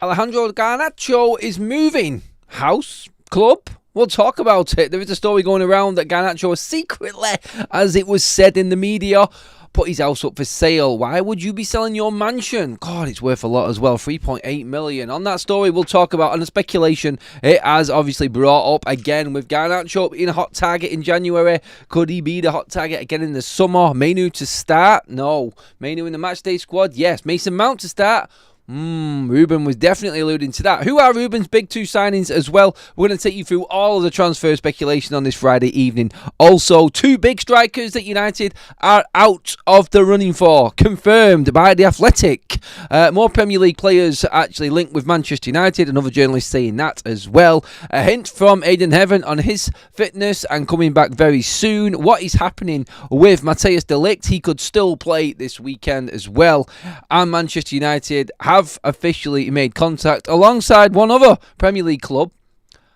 Alejandro Garnacho is moving house, club. We'll talk about it. There is a story going around that Garnacho has secretly, as it was said in the media, put his house up for sale. Why would you be selling your mansion? God, it's worth a lot as well, 3.8 million. On that story, we'll talk about, and the speculation it has obviously brought up again with Garnacho being a hot target in January. Could he be the hot target again in the summer? Mainu to start? No. Mainu in the matchday squad? Yes. Mason Mount to start? Ruben was definitely alluding to that. Who are Ruben's big two signings as well? We're going to take you through all of the transfer speculation on this Friday evening. Also, two big strikers that United are out of the running for, confirmed by The Athletic. More Premier League players actually linked with Manchester United, another journalist saying that as well. A hint from Aidan Heaven on his fitness and coming back very soon. What is happening with Matthias de Ligt? He could still play this weekend as well. And Manchester United have officially made contact alongside one other Premier League club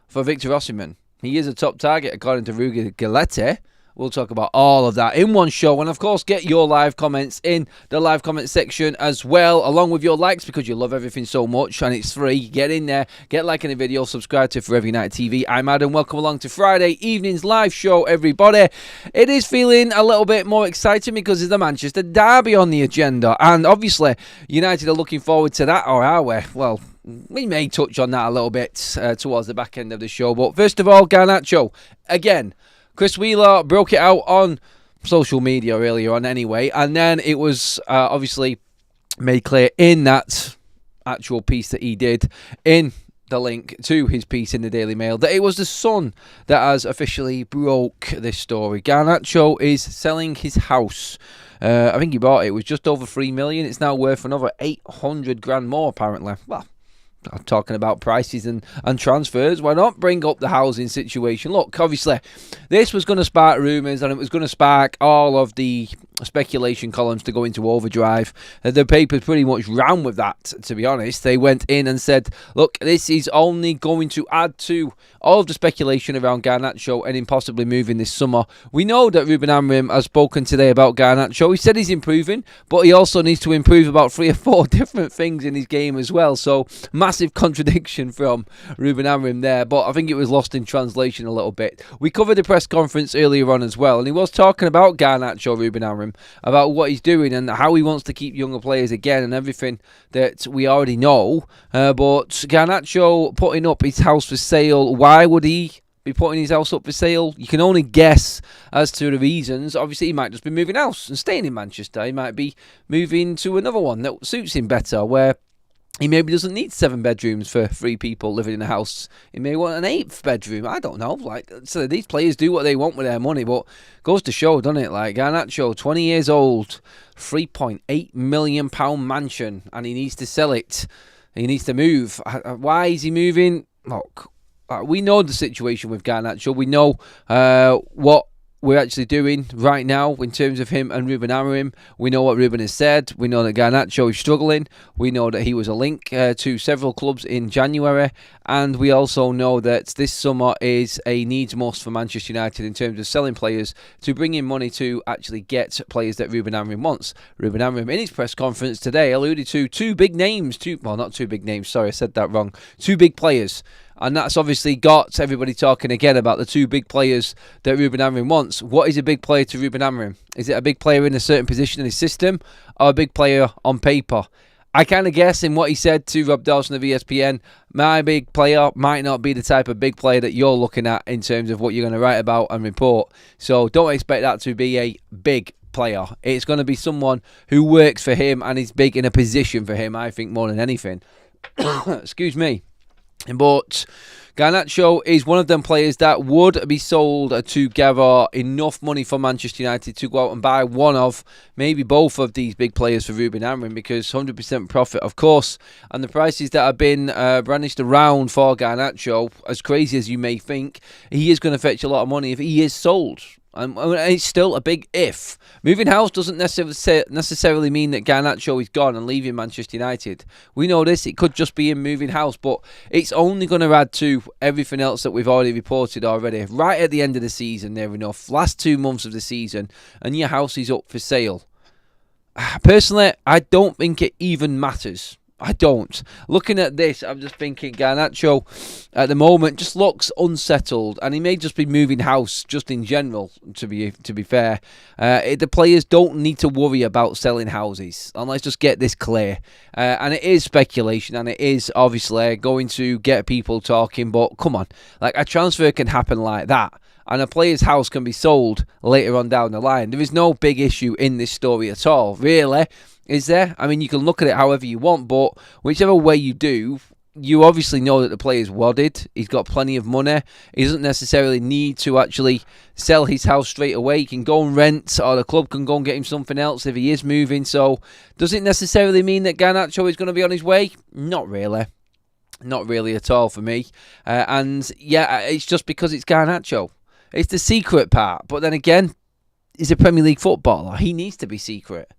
for Victor Osimhen. He is a top target according to Ruger Galete. We'll talk about all of that in one show, and of course get your live comments in the live comment section as well, along with your likes, because you love everything so much and it's free. Get in there, get liking the video, subscribe to Forever United TV. I'm Adam, welcome along to Friday evening's live show, everybody. It is feeling a little bit more exciting because there's the Manchester derby on the agenda, and obviously United are looking forward to that, or are we? Well, we may touch on that a little bit towards the back end of the show, but first of all, Garnacho again. Chris Wheeler broke it out on social media earlier on anyway, and then it was obviously made clear in that actual piece that he did in the link to his piece in the Daily Mail that it was the Sun that has officially broke this story. Garnacho is selling his house. I think he bought it. It was just over 3 million. It's now worth another 800 grand more apparently. Well, I'm talking about prices and transfers. Why not bring up the housing situation? Look, obviously, this was going to spark rumours and it was going to spark all of the speculation columns to go into overdrive. The papers pretty much ran with that, to be honest. They went in and said, look, this is only going to add to all of the speculation around Garnacho and him possibly moving this summer. We know that Ruben Amorim has spoken today about Garnacho. He said he's improving, but he also needs to improve about 3 or 4 different things in his game as well. So, massive contradiction from Ruben Amorim there, but I think it was lost in translation a little bit. We covered the press conference earlier on as well, and he was talking about Garnacho, Ruben Amorim, about what he's doing and how he wants to keep younger players again and everything that we already know. But Garnacho putting up his house for sale, why would he be putting his house up for sale? You can only guess as to the reasons. Obviously, he might just be moving house and staying in Manchester. He might be moving to another one that suits him better, where he maybe doesn't need 7 bedrooms for 3 people living in a house. He may want an 8th bedroom. I don't know. So these players do what they want with their money, but goes to show, doesn't it? Like Garnacho, 20 years old, £3.8 million mansion, and he needs to sell it. He needs to move. Why is he moving? Look, we know the situation with Garnacho. We know what we're actually doing right now in terms of him and Ruben Amorim. We know what Ruben has said. We know that Garnacho is struggling. We know that he was a link to several clubs in January. And we also know that this summer is a needs must for Manchester United in terms of selling players to bring in money to actually get players that Ruben Amorim wants. Ruben Amorim in his press conference today alluded to 2 big names. Not 2 big names. Sorry, I said that wrong. 2 big players. And that's obviously got everybody talking again about the 2 big players that Ruben Amorim wants. What is a big player to Ruben Amorim? Is it a big player in a certain position in his system or a big player on paper? I kind of guess in what he said to Rob Dawson of ESPN, my big player might not be the type of big player that you're looking at in terms of what you're going to write about and report. So don't expect that to be a big player. It's going to be someone who works for him and is big in a position for him, I think, more than anything. Excuse me. But Garnacho is one of them players that would be sold to gather enough money for Manchester United to go out and buy one of, maybe both of these big players for Ruben Amorim, because 100% profit, of course, and the prices that have been brandished around for Garnacho, as crazy as you may think, he is going to fetch a lot of money if he is sold. And it's still a big if. Moving house doesn't necessarily mean that Garnacho is gone and leaving Manchester United. We know this. It could just be him moving house, but it's only going to add to everything else that we've already reported already. Right at the end of the season, near enough. Last 2 months of the season, and your house is up for sale. Personally, I don't think it even matters. I don't. Looking at this, I'm just thinking Garnacho at the moment just looks unsettled, and he may just be moving house just in general, to be fair. The players don't need to worry about selling houses, and let's just get this clear. And it is speculation, and it is obviously going to get people talking, but come on, like, a transfer can happen like that, and a player's house can be sold later on down the line. There is no big issue in this story at all, really. Is there? I mean, you can look at it however you want, but whichever way you do, you obviously know that the player's wadded. He's got plenty of money. He doesn't necessarily need to actually sell his house straight away. He can go and rent, or the club can go and get him something else if he is moving. So, does it necessarily mean that Garnacho is going to be on his way? Not really. Not really at all for me. And yeah, it's just because it's Garnacho. It's the secret part. But then again, he's a Premier League footballer. He needs to be secret.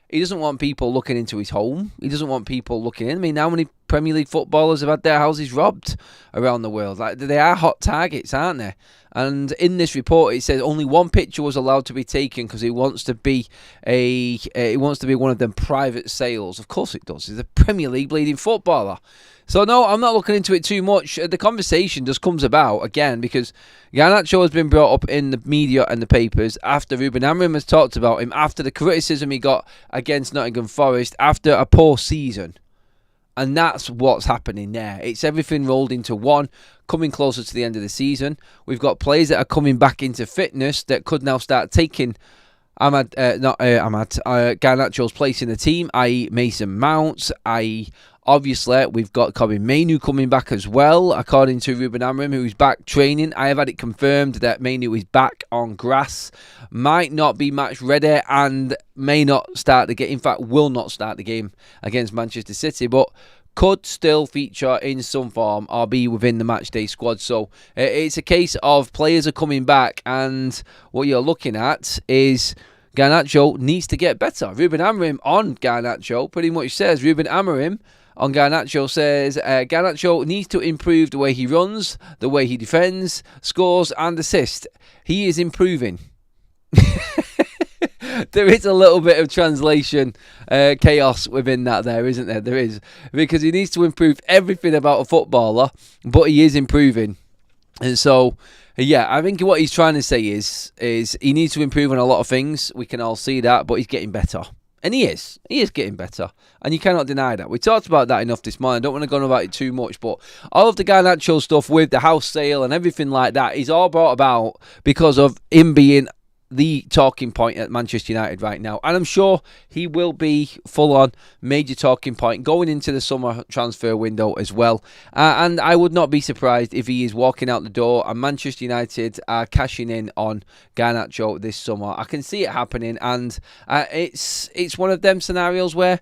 He doesn't want people looking into his home. He doesn't want people looking in. I mean, how many Premier League footballers have had their houses robbed around the world? Like, they are hot targets, aren't they? And in this report, it says only one picture was allowed to be taken because he wants to be one of them private sales. Of course it does. He's a Premier League bleeding footballer. So no, I'm not looking into it too much. The conversation just comes about, again, because Garnacho has been brought up in the media and the papers after Ruben Amorim has talked about him, after the criticism he got against Nottingham Forest, after a poor season. And that's what's happening there. It's everything rolled into one, coming closer to the end of the season. We've got players that are coming back into fitness that could now start taking Garnacho's place in the team, i.e. Mason Mount, i.e. obviously we've got Kobbie Mainoo coming back as well, according to Ruben Amorim, who's back training. I have had it confirmed that Mainoo is back on grass, might not be match ready, and may not start the game, in fact will not start the game against Manchester City, but could still feature in some form or be within the matchday squad. So it's a case of players are coming back, and what you're looking at is Garnacho needs to get better. Ruben Amorim on Garnacho pretty much says, Ruben Amorim on Garnacho says, Garnacho needs to improve the way he runs, the way he defends, scores and assists. He is improving. There is a little bit of translation chaos within that there, isn't there? There is. Because he needs to improve everything about a footballer, but he is improving. And so, yeah, I think what he's trying to say is he needs to improve on a lot of things. We can all see that, but he's getting better. And he is. He is getting better. And you cannot deny that. We talked about that enough this morning. I don't want to go on about it too much, but all of the Garnacho stuff with the house sale and everything like that is all brought about because of him being the talking point at Manchester United right now. And I'm sure he will be full-on major talking point going into the summer transfer window as well. And I would not be surprised if he is walking out the door and Manchester United are cashing in on Garnacho this summer. I can see it happening, and it's one of them scenarios where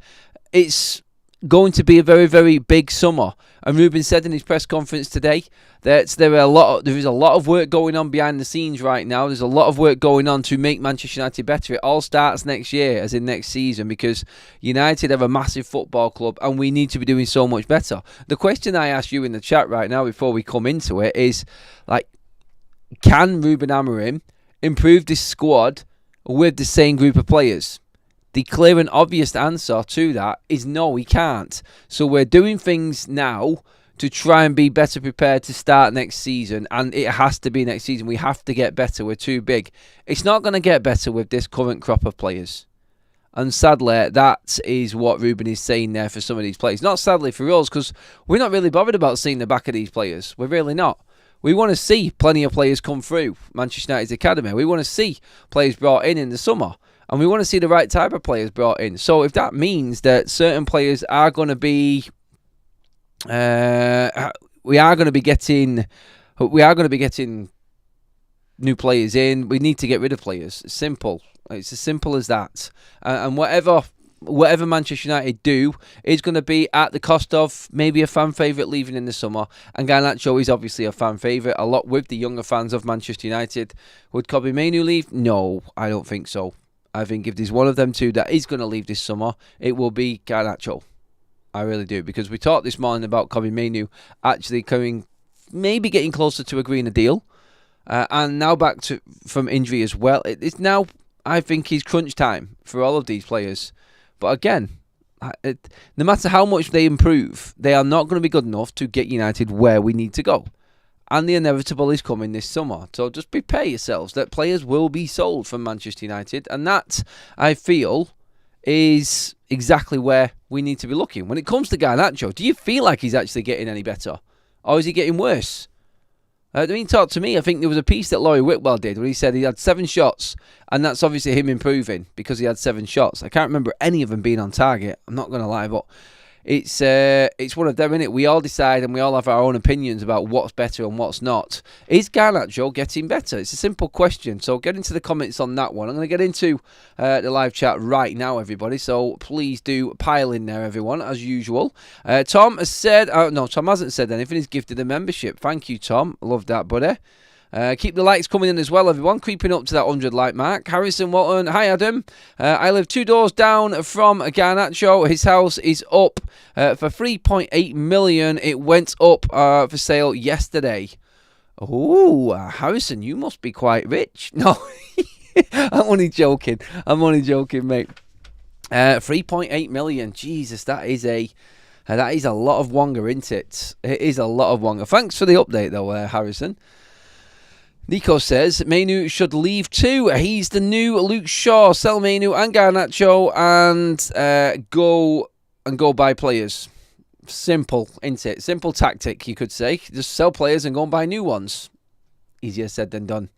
it's going to be a very, very big summer. And Ruben said in his press conference today that there is a lot of work going on behind the scenes right now. There's a lot of work going on to make Manchester United better. It all starts next year, as in next season, because United have a massive football club and we need to be doing so much better. The question I ask you in the chat right now before we come into it is, like, can Ruben Amorim improve this squad with the same group of players? The clear and obvious answer to that is no, he can't. So we're doing things now to try and be better prepared to start next season, and it has to be next season. We have to get better. We're too big. It's not going to get better with this current crop of players. And sadly, that is what Ruben is saying there for some of these players. Not sadly for us, because we're not really bothered about seeing the back of these players. We're really not. We want to see plenty of players come through Manchester United's academy. We want to see players brought in the summer. And we want to see the right type of players brought in. So if that means that certain players are going to be, we are going to be getting new players in. We need to get rid of players. It's simple. It's as simple as that. And whatever Manchester United do is going to be at the cost of maybe a fan favourite leaving in the summer. And Garnacho is obviously a fan favourite, a lot with the younger fans of Manchester United. Would Kobbie Mainoo leave? No, I don't think so. I think if there's one of them two that is going to leave this summer, it will be Garnacho. I really do. Because we talked this morning about Kobbie Mainoo actually maybe getting closer to agreeing a deal. And now back from injury as well. It's now, I think, is crunch time for all of these players. But again, No matter how much they improve, they are not going to be good enough to get United where we need to go. And the inevitable is coming this summer. So just prepare yourselves that players will be sold from Manchester United. And that, I feel, is exactly where we need to be looking. When it comes to Garnacho, do you feel like he's actually getting any better? Or is he getting worse? Talk to me. I think there was a piece that Laurie Whitwell did where he said he had 7 shots. And that's obviously him improving because he had 7 shots. I can't remember any of them being on target. I'm not going to lie, but it's one of them, innit? We all decide and we all have our own opinions about what's better and what's not. Is Garnacho getting better? It's a simple question. So get into the comments on that one. I'm going to get into the live chat right now, everybody. So please do pile in there, everyone, as usual. Tom has said... no, Tom hasn't said anything. He's gifted a membership. Thank you, Tom. Love that, buddy. Keep the likes coming in as well, everyone. Creeping up to that 100 like mark. Harrison Walton. Hi, Adam. I live 2 doors down from Garnacho. His house is up for 3.8 million. It went up for sale yesterday. Oh, Harrison, you must be quite rich. No, I'm only joking. Mate. 3.8 million. Jesus, that is a lot of Wonga, isn't it? It is a lot of Wonga. Thanks for the update, though, Harrison. Nico says Mainu should leave too. He's the new Luke Shaw. Sell Mainu and Garnacho and go buy players. Simple, isn't it? Simple tactic, you could say. Just sell players and go and buy new ones. Easier said than done.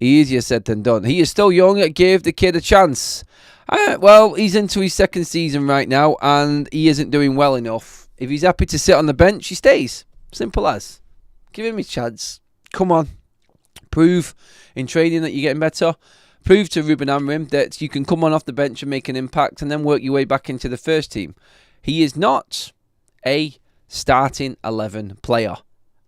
He is still young. Give the kid a chance. Well, he's into his 2nd season right now and he isn't doing well enough. If he's happy to sit on the bench, he stays. Simple as. Give him his chance. Come on. Prove in training that you're getting better. Prove to Ruben Amorim that you can come on off the bench and make an impact and then work your way back into the first team. He is not a starting 11 player.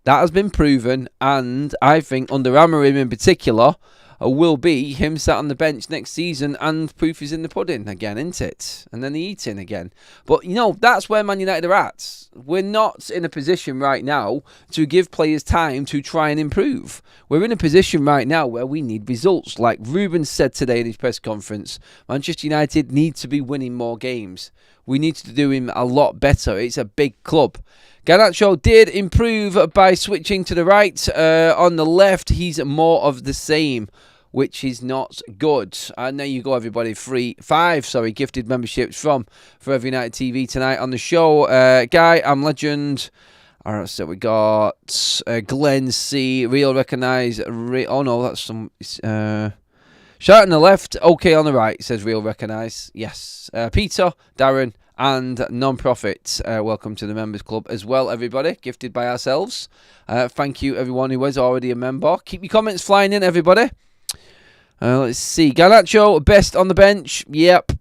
That has been proven, and I think under Amorim in particular will be him sat on the bench next season, and proof is in the pudding again, isn't it? And then the eating again. But, that's where Man United are at. We're not in a position right now to give players time to try and improve. We're in a position right now where we need results. Like Ruben said today in his press conference, Manchester United need to be winning more games. We need to do him a lot better. It's a big club. Garnacho did improve by switching to the right. On the left, he's more of the same, which is not good. And there you go, everybody. 5 gifted memberships from Forever United TV tonight on the show. Guy, I'm Legend. All right, so we got Glenn C. Real Recognise. Oh, no, that's some... Shout on the left, okay on the right, says Real Recognise. Yes. Peter, Darren, and Non-Profit. Welcome to the Members Club as well, everybody. Gifted by ourselves. Thank you, everyone who is already a member. Keep your comments flying in, everybody. Let's see. Garnacho, best on the bench. Yep.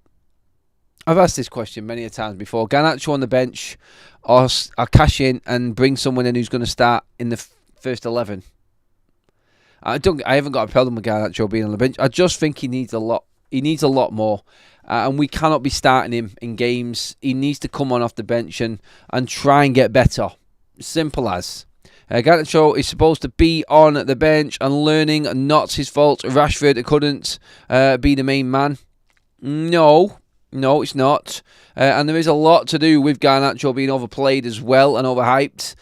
I've asked this question many a times before. Garnacho on the bench or cash in and bring someone in who's going to start in the first 11. I haven't got a problem with Garnacho being on the bench. I just think he needs a lot. He needs a lot more. And we cannot be starting him in games. He needs to come on off the bench and try and get better. Simple as. Garnacho is supposed to be on the bench and learning. Not his fault. Rashford couldn't be the main man. No, it's not. And there is a lot to do with Garnacho being overplayed as well and overhyped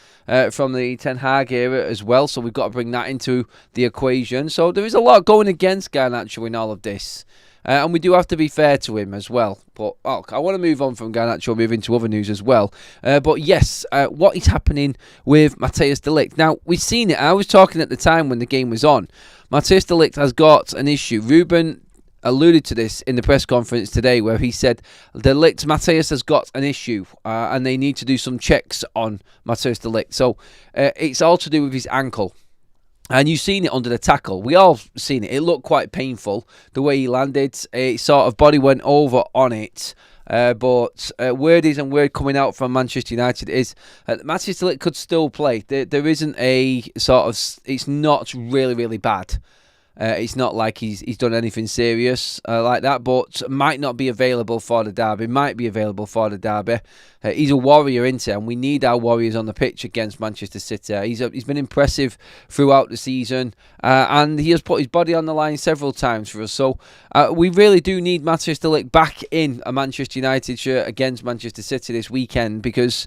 from the Ten Hag era as well. So we've got to bring that into the equation. So there is a lot going against Garnacho in all of this. And we do have to be fair to him as well. But I want to move on from Garnacho and move into other news as well. But yes, what is happening with Matthijs de Ligt? Now, we've seen it. I was talking at the time when the game was on. Matthijs de Ligt has got an issue. Ruben alluded to this in the press conference today where he said de Ligt, Matthijs has got an issue and they need to do some checks on Matthijs de Ligt. So it's all to do with his ankle. And you've seen it under the tackle. We all seen it. It looked quite painful, the way he landed. It sort of body went over on it. But word coming out from Manchester United is Matthijs de Ligt could still play. There isn't a sort of... It's not really, really bad. It's not like he's done anything serious like that, but might not be available for the derby. Might be available for the derby. He's a warrior, isn't he? And we need our warriors on the pitch against Manchester City. He's been impressive throughout the season, and he has put his body on the line several times for us. So we really do need Matthijs de Ligt back in a Manchester United shirt against Manchester City this weekend, because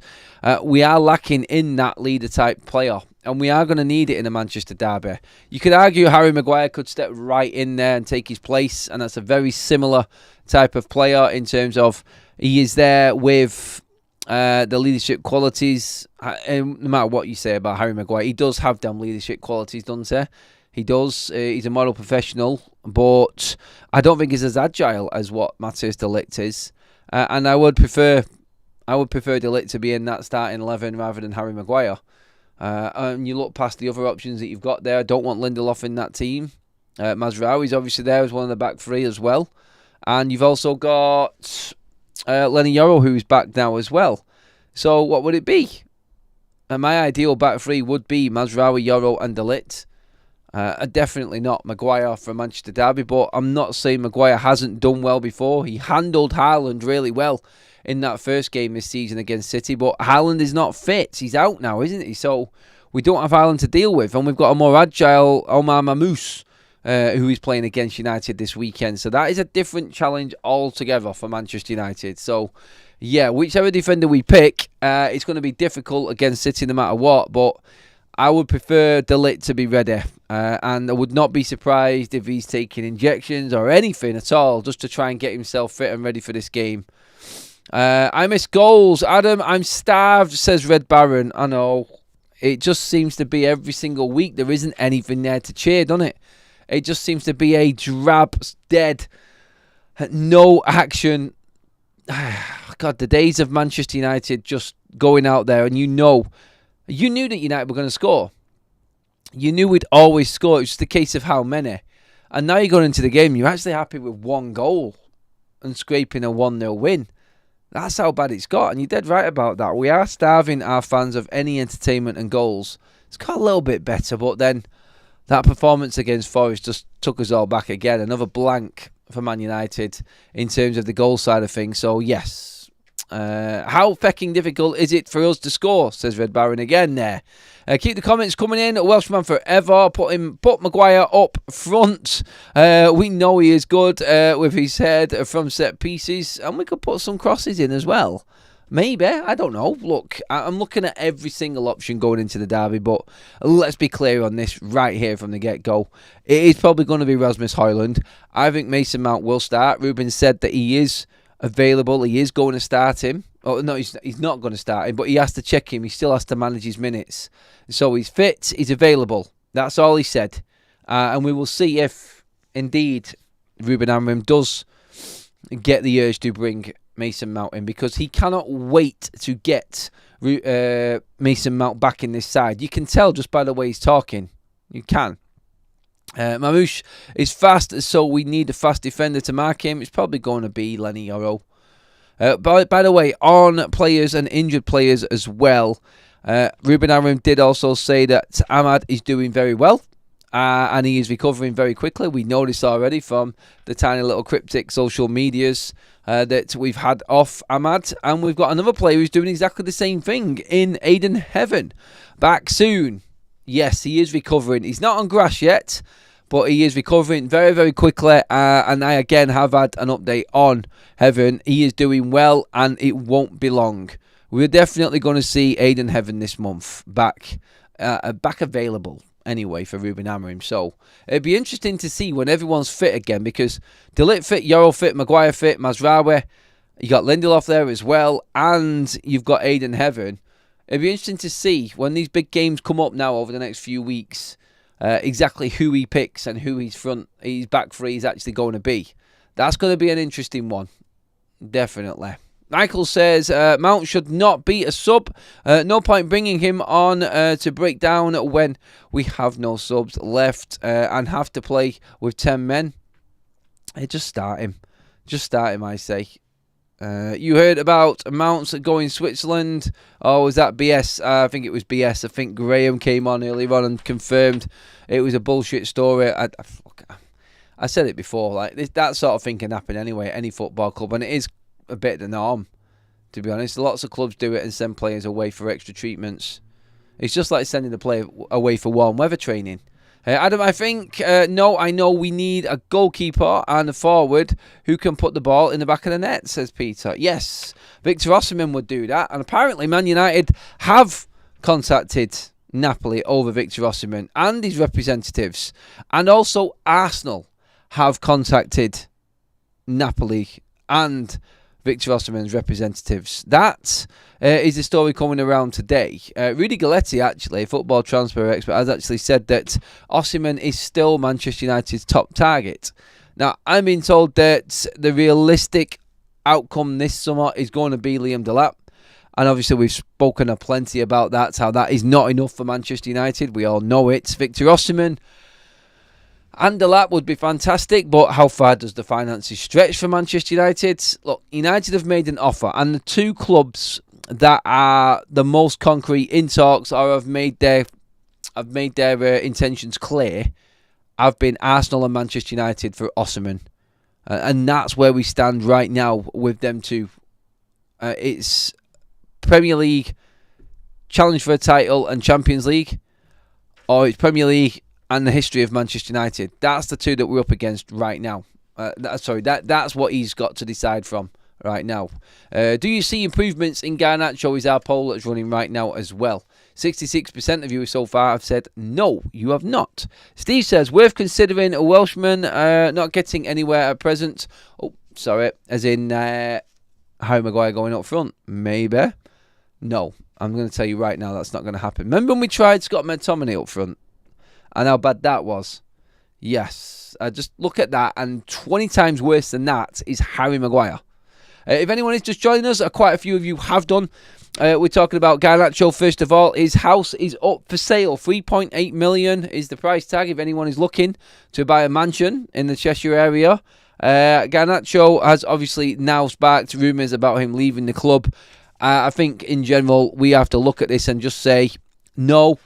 we are lacking in that leader-type player. And we are going to need it in a Manchester derby. You could argue Harry Maguire could step right in there and take his place, and that's a very similar type of player in terms of he is there with the leadership qualities. And no matter what you say about Harry Maguire, he does have them leadership qualities, doesn't he? He does. He's a model professional, but I don't think he's as agile as what Matthijs de Ligt is. And I would prefer de Ligt to be in that starting 11 rather than Harry Maguire. And you look past the other options that you've got there. I don't want Lindelof in that team. Mazraoui's obviously there as one of the back three as well. And you've also got Lenny Yoro, who's back now as well. So what would it be? My ideal back three would be Mazraoui, Yoro and de Ligt. Definitely not Maguire for Manchester derby, but I'm not saying Maguire hasn't done well before. He handled Haaland really well in that first game this season against City, but Haaland is not fit. He's out now, isn't he? So we don't have Haaland to deal with, and we've got a more agile Omar Mamouche who is playing against United this weekend. So that is a different challenge altogether for Manchester United. So yeah, whichever defender we pick, it's going to be difficult against City no matter what, but I would prefer de Ligt to be ready, and I would not be surprised if he's taking injections or anything at all just to try and get himself fit and ready for this game. I miss goals. Adam, I'm starved, says Red Baron. I know. It just seems to be every single week there isn't anything there to cheer, doesn't it? It just seems to be a drab, dead, no action. God, the days of Manchester United just going out there and you knew that United were going to score. You knew we'd always score. It was just a case of how many. And now you're going into the game, you're actually happy with one goal and scraping a 1-0 win. That's how bad it's got, and you're dead right about that. We are starving our fans of any entertainment and goals. It's got a little bit better, but then that performance against Forest just took us all back again. Another blank for Man United in terms of the goal side of things. So, yes. How fecking difficult is it for us to score, says Red Baron again there. Keep the comments coming in. Welshman forever. Put Maguire up front. We know he is good with his head from set pieces. And we could put some crosses in as well. Maybe. I don't know. Look, I'm looking at every single option going into the derby. But let's be clear on this right here from the get-go. It is probably going to be Rasmus Højlund. I think Mason Mount will start. Ruben said that he is available. He is going to start him. Oh, no, he's not going to start him, but he has to check him. He still has to manage his minutes. So he's fit, he's available. That's all he said. And we will see if, indeed, Ruben Amorim does get the urge to bring Mason Mount in, because he cannot wait to get Mason Mount back in this side. You can tell just by the way he's talking. You can. Mamouche is fast, so we need a fast defender to mark him. It's probably going to be Lenny Yoro. By the way, on players and injured players as well, Ruben Amorim did also say that Ahmad is doing very well, and he is recovering very quickly. We know this already from the tiny little cryptic social medias that we've had off Ahmad, and we've got another player who's doing exactly the same thing in Aiden Heaven. Back soon. Yes, he is recovering. He's not on grass yet, but he is recovering very, very quickly. And I, again, have had an update on Heaven. He is doing well, and it won't be long. We're definitely going to see Aiden Heaven this month back available anyway for Ruben Amorim. So it'd be interesting to see when everyone's fit again, because de Ligt fit, Yoro fit, Maguire fit, Mazraoui. You got Lindelof there as well, and you've got Aiden Heaven. It'd be interesting to see when these big games come up now over the next few weeks, exactly who he picks and who his back three is actually going to be. That's going to be an interesting one. Definitely. Michael says Mount should not be a sub. No point bringing him on to break down when we have no subs left and have to play with 10 men. Just start him. Just start him, I say. You heard about amounts going Switzerland. Oh, was that BS? I think it was BS. I think Graham came on earlier on and confirmed it was a bullshit story. I said it before. Like that sort of thing can happen anyway at any football club, and it is a bit of the norm, to be honest. Lots of clubs do it and send players away for extra treatments. It's just like sending the player away for warm weather training. Adam, I think, no, I know we need a goalkeeper and a forward who can put the ball in the back of the net, says Peter. Yes, Victor Osimhen would do that. And apparently Man United have contacted Napoli over Victor Osimhen and his representatives. And also Arsenal have contacted Napoli and Victor Osimhen's representatives. That is the story coming around today. Rudy Galletti, actually, football transfer expert, has actually said that Osimhen is still Manchester United's top target. Now, I'm being told that the realistic outcome this summer is going to be Liam Delap. And obviously, we've spoken plenty about that, how that is not enough for Manchester United. We all know it. Victor Osimhen and Delap would be fantastic, but how far does the finances stretch for Manchester United? Look, United have made an offer, and the two clubs that are the most concrete in talks or have made their intentions clear have been Arsenal and Manchester United for Osimhen. And that's where we stand right now with them two. It's Premier League, challenge for a title and Champions League, or it's Premier League and the history of Manchester United. That's the two that we're up against right now. That's what he's got to decide from right now. Do you see improvements in Garnacho? Is our poll that's running right now as well. 66% of you so far have said no, you have not. Steve says, worth considering a Welshman not getting anywhere at present. Oh, sorry, as in Harry Maguire going up front. Maybe. No, I'm going to tell you right now that's not going to happen. Remember when we tried Scott McTominay up front? And how bad that was? Yes. Just look at that. And 20 times worse than that is Harry Maguire. If anyone is just joining us, quite a few of you have done. We're talking about Garnacho first of all. His house is up for sale. 3.8 million is the price tag if anyone is looking to buy a mansion in the Cheshire area. Garnacho has obviously now sparked rumours about him leaving the club. I think in general we have to look at this and just say no.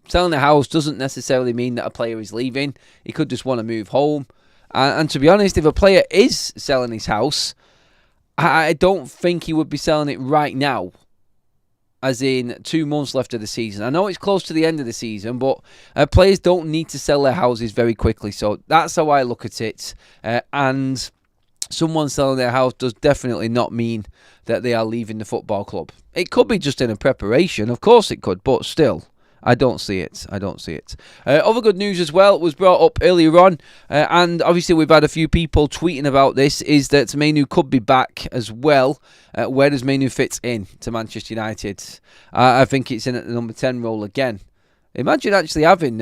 Selling a house doesn't necessarily mean that a player is leaving. He could just want to move home. And to be honest, if a player is selling his house, I don't think he would be selling it right now. As in 2 months left of the season. I know it's close to the end of the season, but players don't need to sell their houses very quickly. So that's how I look at it. And someone selling their house does definitely not mean that they are leaving the football club. It could be just in a preparation. Of course it could, but still. I don't see it. Other good news as well was brought up earlier on, and obviously we've had a few people tweeting about this, is that Mainu could be back as well. Where does Mainu fit in to Manchester United? I think it's in at the number 10 role again. Imagine actually having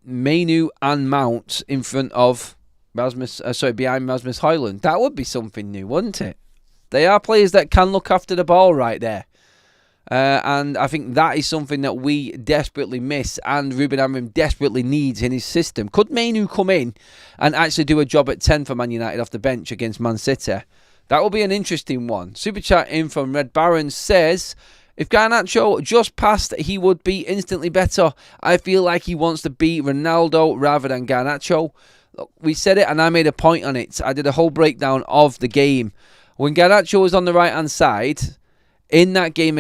Mainu and Mount in front of behind Rasmus Højlund. That would be something new, wouldn't it? They are players that can look after the ball right there. And I think that is something that we desperately miss and Ruben Amorim desperately needs in his system. Could Mainu come in and actually do a job at 10 for Man United off the bench against Man City? That will be an interesting one. Super chat in from Red Baron says, if Garnacho just passed, he would be instantly better. I feel like he wants to be Ronaldo rather than Garnacho. Look, we said it and I made a point on it. I did a whole breakdown of the game. When Garnacho was on the right-hand side, in that game,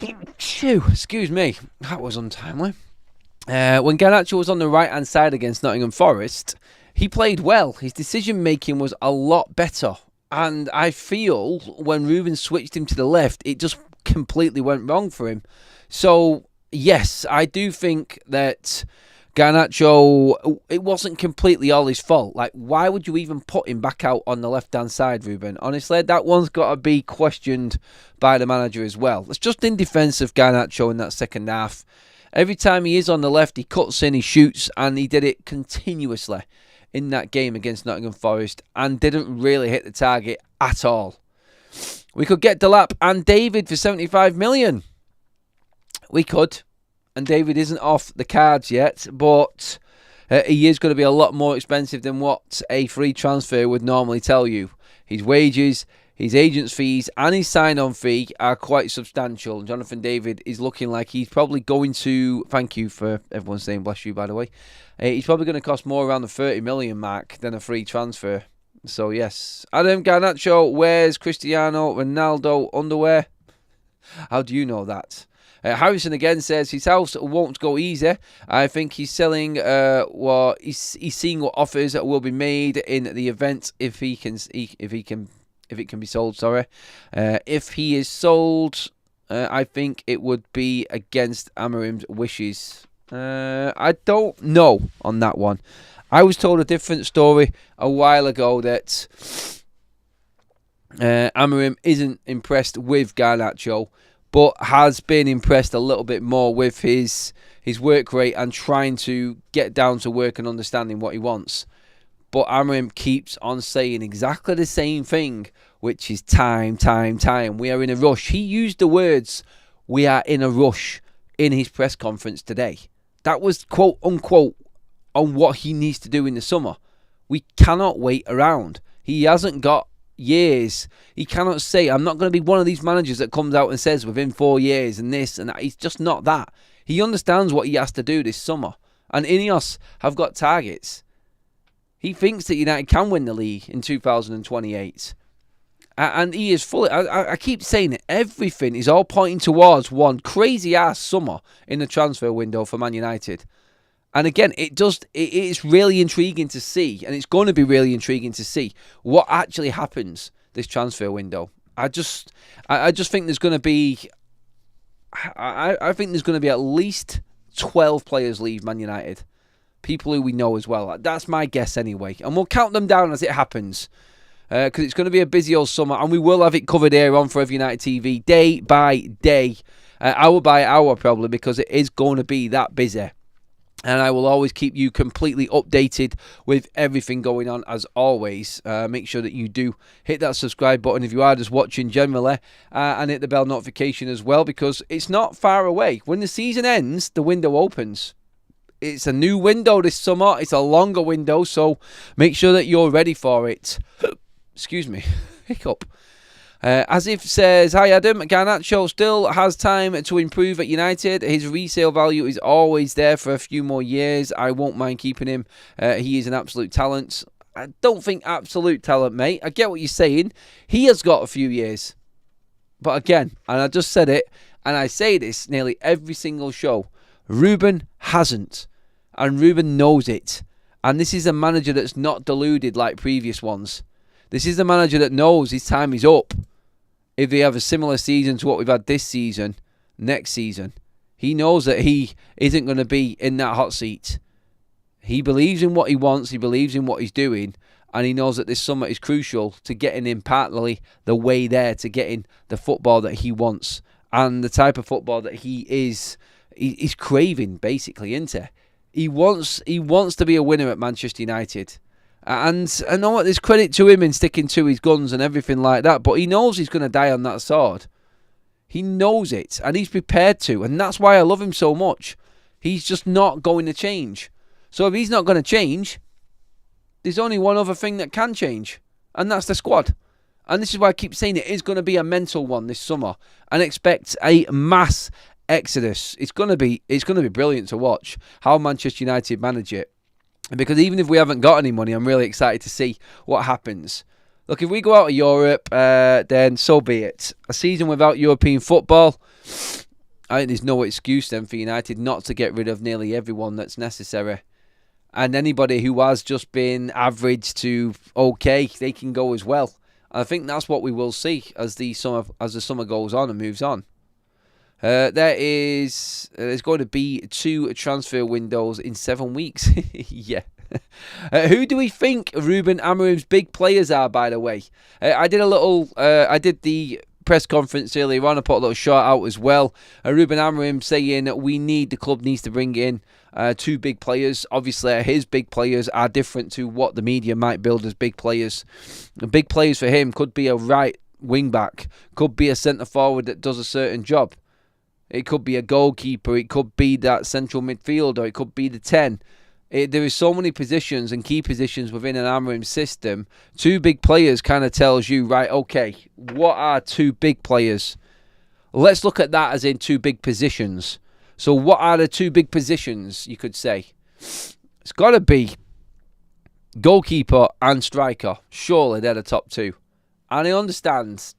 excuse me, that was untimely. When Garnacho was on the right-hand side against Nottingham Forest, he played well. His decision-making was a lot better. And I feel when Ruben switched him to the left, it just completely went wrong for him. So, yes, I do think that Garnacho, it wasn't completely all his fault. Like, why would you even put him back out on the left-hand side, Ruben? Honestly, that one's got to be questioned by the manager as well. It's just in defence of Garnacho in that second half. Every time he is on the left, he cuts in, he shoots, and he did it continuously in that game against Nottingham Forest and didn't really hit the target at all. We could get Delap and David for 75 million. We could. And David isn't off the cards yet, but he is going to be a lot more expensive than what a free transfer would normally tell you. His wages, His agent's fees and his sign-on fee are quite substantial. Jonathan David is looking like he's probably going to... Thank you for everyone saying bless you, by the way. He's probably going to cost more around the 30 million mark than a free transfer. So, yes. Adam Garnacho wears Cristiano Ronaldo underwear. How do you know that? Harrison again says his house won't go easy. I think he's selling he's seeing what offers will be made in the event if it can be sold. Sorry, if he is sold, I think it would be against Amorim's wishes. I don't know on that one. I was told a different story a while ago that Amorim isn't impressed with Garnacho, but has been impressed a little bit more with his work rate and trying to get down to work and understanding what he wants. But Amorim keeps on saying exactly the same thing, which is time. We are in a rush. He used the words, we are in a rush, in his press conference today. That was quote unquote on what he needs to do in the summer. We cannot wait around. He hasn't got years. He cannot say, I'm not going to be one of these managers that comes out and says within 4 years and this and that. He's just not that. He understands what he has to do this summer. And Ineos have got targets. He thinks that United can win the league in 2028. And he is fully... I keep saying it. Everything is all pointing towards one crazy-ass summer in the transfer window for Man United. And again, it's really intriguing to see, and it's going to be really intriguing to see what actually happens this transfer window. I just think there's going to be... I think there's going to be at least 12 players leave Man United. People who we know as well. That's my guess anyway. And we'll count them down as it happens. Because it's going to be a busy old summer. And we will have it covered here on Forever United TV. Day by day. Hour by hour probably. Because it is going to be that busy. And I will always keep you completely updated with everything going on as always. Make sure that you do hit that subscribe button if you are just watching generally. And hit the bell notification as well. Because it's not far away. When the season ends, the window opens. It's a new window this summer. It's a longer window, so make sure that you're ready for it. Excuse me. Hiccup. Asif says, hi Adam, Garnacho still has time to improve at United. His resale value is always there for a few more years. I won't mind keeping him. He is an absolute talent. I don't think absolute talent, mate. I get what you're saying. He has got a few years. But again, and I just said it, and I say this nearly every single show, Ruben hasn't. And Ruben knows it. And this is a manager that's not deluded like previous ones. This is a manager that knows his time is up. If they have a similar season to what we've had this season, next season, he knows that he isn't going to be in that hot seat. He believes in what he wants. He believes in what he's doing. And he knows that this summer is crucial to getting him partly the way there to getting the football that he wants. And the type of football that he's craving, basically, isn't he? He wants to be a winner at Manchester United. And I know what, there's credit to him in sticking to his guns and everything like that, but he knows he's going to die on that sword. He knows it, and he's prepared to, and that's why I love him so much. He's just not going to change. So if he's not going to change, there's only one other thing that can change, and that's the squad. And this is why I keep saying it is going to be a mental one this summer, and expect a mass exodus. It's going to be brilliant to watch how Manchester United manage it. Because even if we haven't got any money, I'm really excited to see what happens. Look, if we go out of Europe, then so be it. A season without European football, I think there's no excuse then for United not to get rid of nearly everyone that's necessary. And anybody who has just been average to okay, they can go as well. I think that's what we will see as the summer goes on and moves on. There's going to be 2 transfer windows in 7 weeks. Yeah. Who do we think Ruben Amorim's big players are, by the way? I did the press conference earlier on. I put a little short out as well. Ruben Amorim saying the club needs to bring in 2 big players. Obviously, his big players are different to what the media might build as big players. The big players for him could be a right wing back, could be a centre forward that does a certain job. It could be a goalkeeper. It could be that central midfielder. It could be the 10. There is so many positions and key positions within an Amorim system. Two big players kind of tells you, right, okay, what are two big players? Let's look at that as in two big positions. So what are the two big positions, you could say? It's got to be goalkeeper and striker. Surely they're the top two. And I understand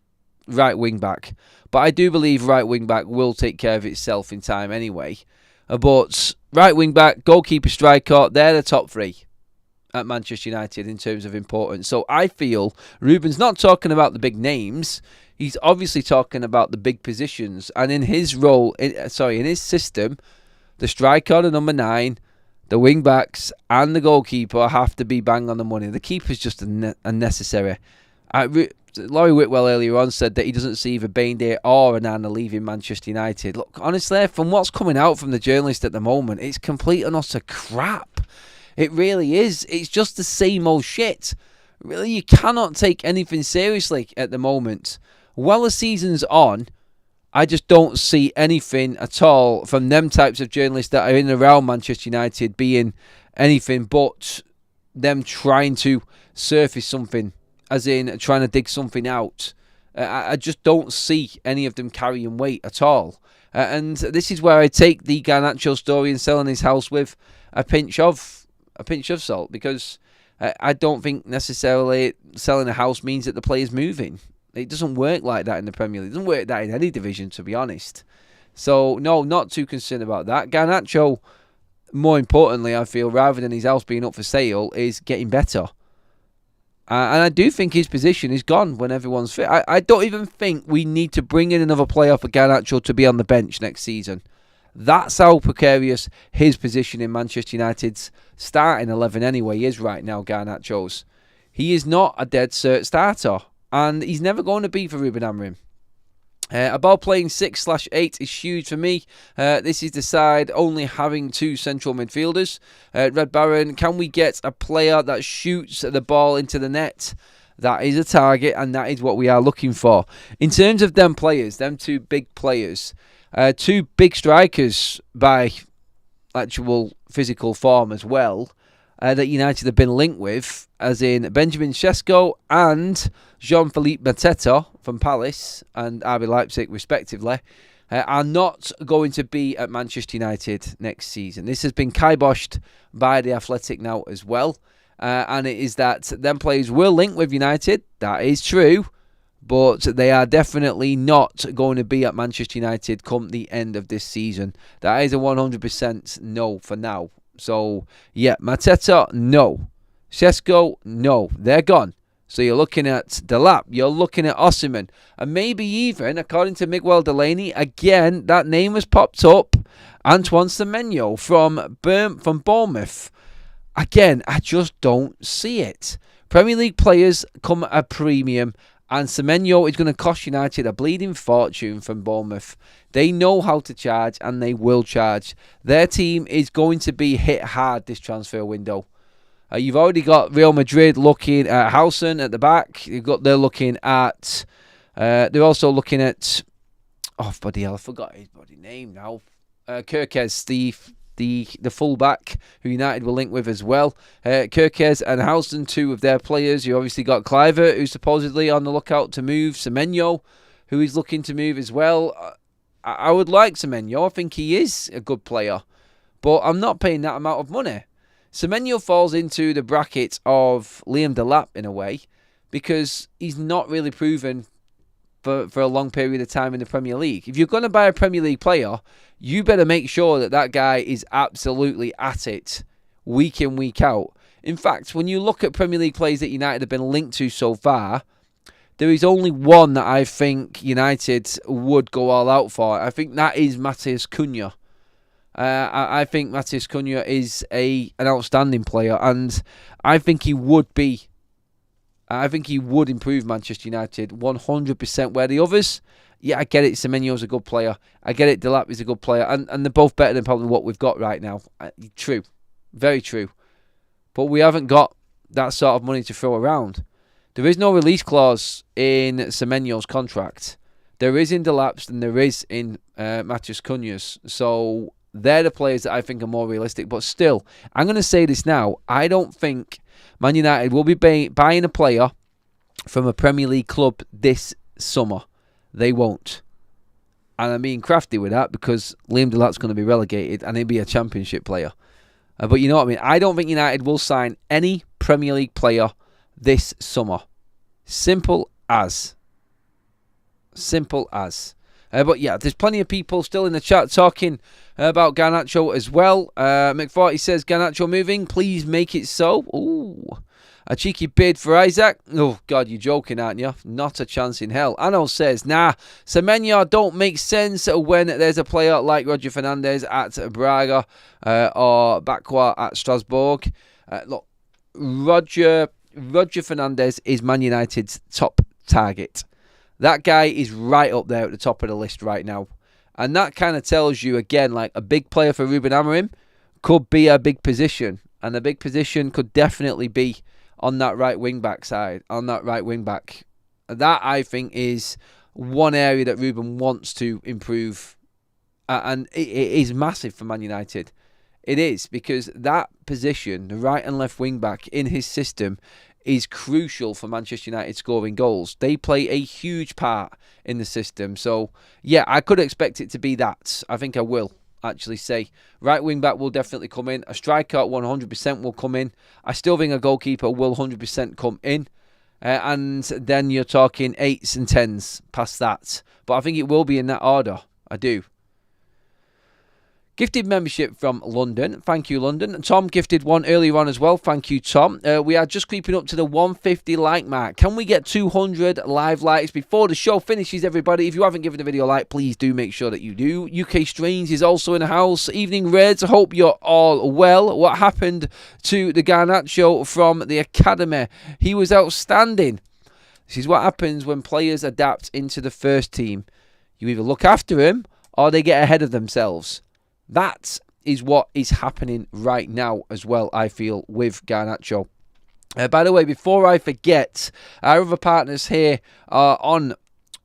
right wing back, but I do believe right wing back will take care of itself in time anyway. But right wing back, goalkeeper, striker, they're the top three at Manchester United in terms of importance. So I feel Ruben's not talking about the big names. He's obviously talking about the big positions. And in his role, in his system, the striker, the number 9, the wing backs, and the goalkeeper have to be bang on the money. The keeper's just unnecessary. Laurie Whitwell earlier on said that he doesn't see either Bainday or Onana leaving Manchester United. Look, honestly, from what's coming out from the journalist at the moment, it's complete and utter crap. It really is. It's just the same old shit. Really, you cannot take anything seriously at the moment. While the season's on, I just don't see anything at all from them types of journalists that are in and around Manchester United being anything but them trying to surface something, as in trying to dig something out. I just don't see any of them carrying weight at all. And this is where I take the Garnacho story and selling his house with a pinch of salt, because I don't think necessarily selling a house means that the player's moving. It doesn't work like that in the Premier League. It doesn't work like that in any division, to be honest. So, no, not too concerned about that. Garnacho, more importantly, I feel, rather than his house being up for sale, is getting better. And I do think his position is gone when everyone's fit. I don't even think we need to bring in another player for Garnacho to be on the bench next season. That's how precarious his position in Manchester United's starting 11 anyway is right now, Garnacho's. He is not a dead cert starter, and he's never going to be for Ruben Amorim. About playing 6/8 is huge for me. This is the side only having 2 central midfielders. Red Baron, can we get a player that shoots the ball into the net? That is a target, and that is what we are looking for. In terms of them players, them 2 big players, 2 big strikers by actual physical form as well, that United have been linked with, as in Benjamin Sesko and Jean-Philippe Mateta from Palace and RB Leipzig respectively, are not going to be at Manchester United next season. This has been kiboshed by The Athletic now as well, and it is that them players will link with United. That is true, but they are definitely not going to be at Manchester United come the end of this season. That is a 100% no for now. So, yeah, Mateta, no. Sesko, no. They're gone. So you're looking at Delap, you're looking at Osimhen, and maybe even, according to Miguel Delaney, again, that name has popped up, Antoine Semenyo from Bournemouth. Again, I just don't see it. Premier League players come at a premium, and Semenyo is going to cost United a bleeding fortune from Bournemouth. They know how to charge, and they will charge. Their team is going to be hit hard this transfer window. You've already got Real Madrid looking at Housen at the back. They're looking at. They're also looking at. Oh bloody hell! I forgot his bloody name now. Kirkes, the fullback who United will link with as well. Kirkes and Housen, 2 of their players. You obviously got Cliver, who's supposedly on the lookout to move. Semenyo, who is looking to move as well. I would like Semenyo. I think he is a good player, but I'm not paying that amount of money. Semenyo falls into the bracket of Liam Delap in a way, because he's not really proven for a long period of time in the Premier League. If you're going to buy a Premier League player, you better make sure that guy is absolutely at it week in, week out. In fact, when you look at Premier League players that United have been linked to so far, there is only one that I think United would go all out for. I think that is Matheus Cunha. I think Matheus Cunha is an outstanding player, and I think he would improve Manchester United 100%. Where the others, yeah, I get it. Semenyo's a good player. I get it. Delap is a good player, and they're both better than probably what we've got right now. True, very true. But we haven't got that sort of money to throw around. There is no release clause in Semenyo's contract. There is in Delap's and there is in Matheus Cunha's. So They're the players that I think are more realistic. But still, I'm going to say this now. I don't think Man United will be buying a player from a Premier League club this summer. They won't. And I'm being crafty with that because Liam Delat's going to be relegated and he'll be a Championship player. But you know what I mean? I don't think United will sign any Premier League player this summer. Simple as. Simple as. But yeah, there's plenty of people still in the chat talking about Garnacho as well. McFarty says, Garnacho moving, please make it so. Ooh, a cheeky bid for Isaac. Oh, God, you're joking, aren't you? Not a chance in hell. Ano says, nah, Semenya don't make sense when there's a player like Roger Fernandez at Braga or Bakwa at Strasbourg. Look, Roger Fernandez is Man United's top target. That guy is right up there at the top of the list right now. And that kind of tells you, again, like a big player for Ruben Amorim could be a big position. And the big position could definitely be on that right wing-back side, on that right wing-back. That, I think, is one area that Ruben wants to improve. And it is massive for Man United. It is, because that position, the right and left wing-back in his system, is crucial for Manchester United scoring goals. They play a huge part in the system. So, yeah, I could expect it to be that. I think I will actually say. Right wing-back will definitely come in. A striker 100% will come in. I still think a goalkeeper will 100% come in. And then you're talking 8s and 10s past that. But I think it will be in that order. I do. Gifted membership from London. Thank you, London. Tom gifted one earlier on as well. Thank you, Tom. We are just creeping up to the 150 like mark. Can we get 200 live likes before the show finishes, everybody? If you haven't given the video a like, please do make sure that you do. UK Strange is also in the house. Evening Reds. I hope you're all well. What happened to the Garnacho from the academy? He was outstanding. This is what happens when players adapt into the first team. You either look after him or they get ahead of themselves. That is what is happening right now as well, I feel, with Garnacho. By the way, before I forget, our other partners here are on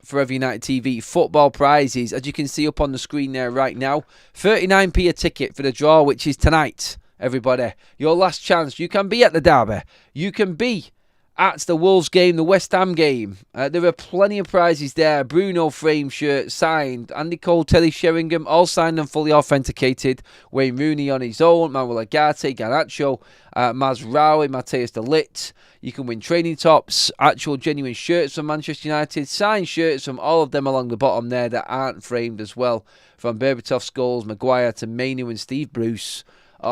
Forever United TV football prizes. As you can see up on the screen there right now, 39p a ticket for the draw, which is tonight, everybody. Your last chance. You can be at the derby. You can be at the Wolves game, the West Ham game. There are plenty of prizes there. Bruno frame shirt signed. Andy Cole, Terry Sheringham, all signed and fully authenticated. Wayne Rooney on his own. Manuel Ugarte, Garnacho, Mazraoui, Mateus de Ligt. You can win training tops, actual genuine shirts from Manchester United, signed shirts from all of them along the bottom there that aren't framed as well. From Berbatov, Scholes, Maguire to Mainu and Steve Bruce.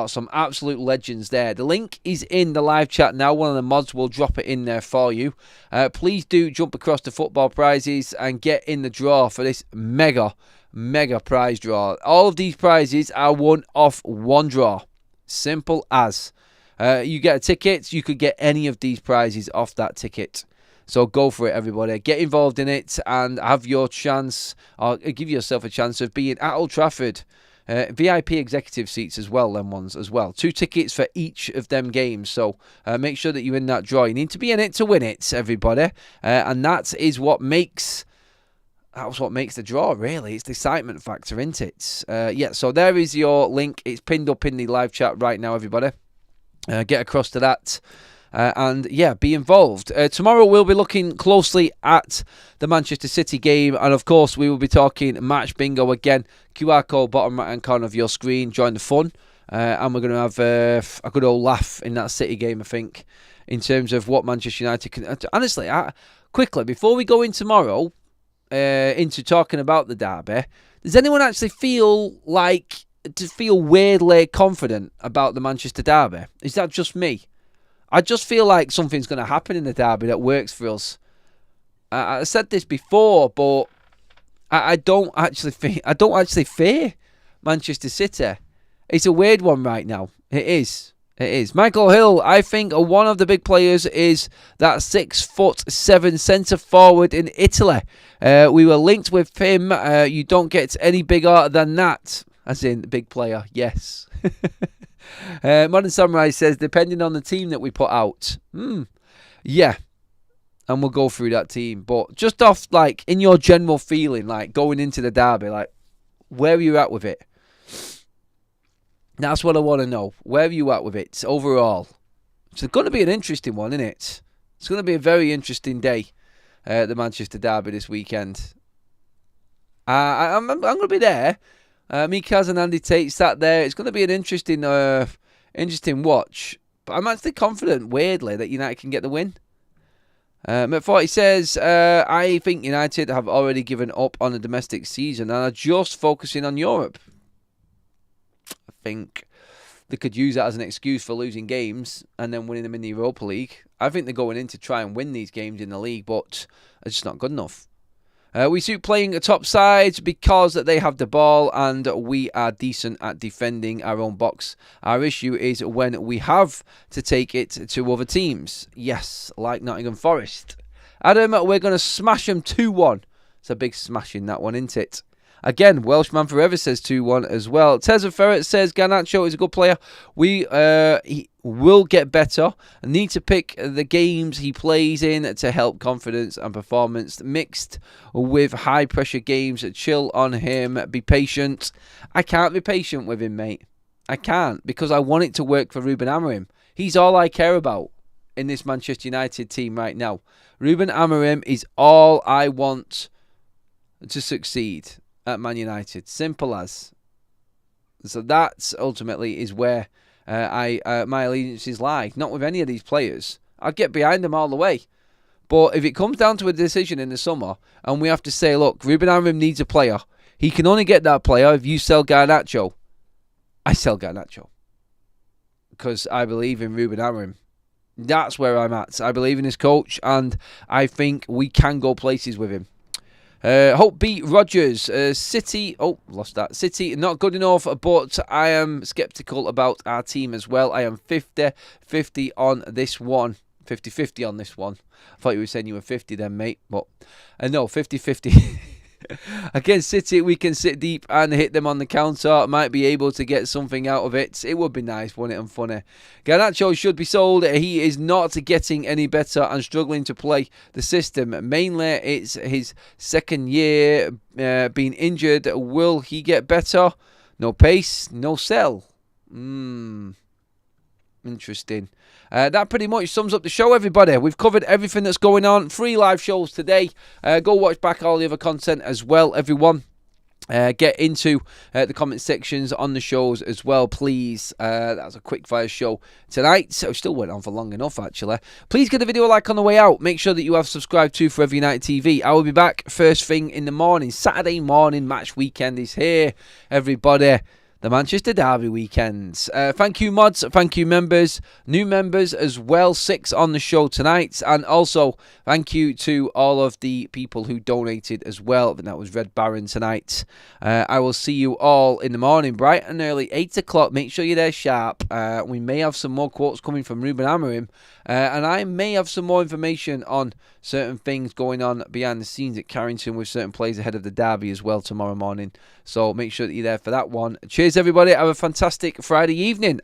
Some absolute legends there. The link is in the live chat now. One of the mods will drop it in there for you. Please do jump across to football prizes and get in the draw for this mega prize draw. All of these prizes are won off one draw. Simple as. You get a ticket, you could get any of these prizes off that ticket. So go for it, everybody. Get involved in it and have your chance, or give yourself a chance of being at Old Trafford. VIP executive seats as well, them ones as well. 2 tickets for each of them games. So make sure that you're in that draw. You need to be in it to win it, everybody. And that is what makes... That's what makes the draw, really. It's the excitement factor, isn't it? Yeah, so there is your link. It's pinned up in the live chat right now, everybody. Get across to that. And yeah, be involved. Tomorrow we'll be looking closely at the Manchester City game, and of course we will be talking match bingo again. QR code bottom right hand corner of your screen. Join the fun, and we're going to have a good old laugh in that City game, I think, in terms of what Manchester United can. Honestly, quickly before we go in tomorrow into talking about the derby, does anyone actually feel weirdly confident about the Manchester derby? Is that just me? I just feel like something's going to happen in the derby that works for us. I said this before, but I don't actually fear Manchester City. It's a weird one right now. It is. Michael Hill, I think one of the big players is that 6'7" centre forward in Italy. We were linked with him. You don't get any bigger than that. As in, big player, yes. Modern Samurai says, depending on the team that we put out. Yeah. And we'll go through that team. But just off, like, in your general feeling, like, going into the derby, like, where are you at with it? That's what I want to know. Where are you at with it overall? It's going to be an interesting one, isn't it? It's going to be a very interesting day at the Manchester Derby this weekend. I'm going to be there. Me, Kaz and Andy Tate sat there. It's going to be an interesting watch. But I'm actually confident, weirdly, that United can get the win. McForty says, I think United have already given up on the domestic season and are just focusing on Europe. I think they could use that as an excuse for losing games and then winning them in the Europa League. I think they're going in to try and win these games in the league, but it's just not good enough. We suit playing a top side because they have the ball and we are decent at defending our own box. Our issue is when we have to take it to other teams. Yes, like Nottingham Forest. Adam, we're going to smash them 2-1. It's a big smash in that one, isn't it? Again, Welshman Forever says 2-1 as well. Teza Ferret says Garnacho is a good player. He will get better. Need to pick the games he plays in to help confidence and performance mixed with high pressure games. Chill on him. Be patient. I can't be patient with him, mate. I can't, because I want it to work for Ruben Amorim. He's all I care about in this Manchester United team right now. Ruben Amorim is all I want to succeed at Man United. Simple as. So that ultimately is where my allegiances lie. Not with any of these players. I'd get behind them all the way. But if it comes down to a decision in the summer and we have to say, look, Ruben Amorim needs a player. He can only get that player if you sell Garnacho. I sell Garnacho. Because I believe in Ruben Amorim. That's where I'm at. I believe in his coach and I think we can go places with him. Hope beat Rodgers. City. Oh, lost that. City, not good enough, but I am sceptical about our team as well. I am 50-50 on this one. 50-50 on this one. I thought you were saying you were 50 then, mate. But no, 50-50. Against City, we can sit deep and hit them on the counter. Might be able to get something out of it. It would be nice, wouldn't it, and funny. Garnacho should be sold. He is not getting any better and struggling to play the system. Mainly, it's his second year being injured. Will he get better? No pace, no sell. Interesting. That pretty much sums up the show, everybody. We've covered everything that's going on. 3 live shows today. Go watch back all the other content as well, everyone. Get into the comment sections on the shows as well, please. That was a quick fire show tonight. So it still went on for long enough, actually. Please get the video a like on the way out. Make sure that you have subscribed to Forever United TV. I will be back first thing in the morning. Saturday morning match weekend is here, everybody. The Manchester Derby weekends. Thank you, mods. Thank you, members. New members as well. 6 on the show tonight. And also, thank you to all of the people who donated as well. That was Red Baron tonight. I will see you all in the morning, bright and early, 8 o'clock. Make sure you're there sharp. We may have some more quotes coming from Ruben Amorim. And I may have some more information on certain things going on behind the scenes at Carrington with certain players ahead of the derby as well tomorrow morning. So make sure that you're there for that one. Cheers, everybody. Have a fantastic Friday evening.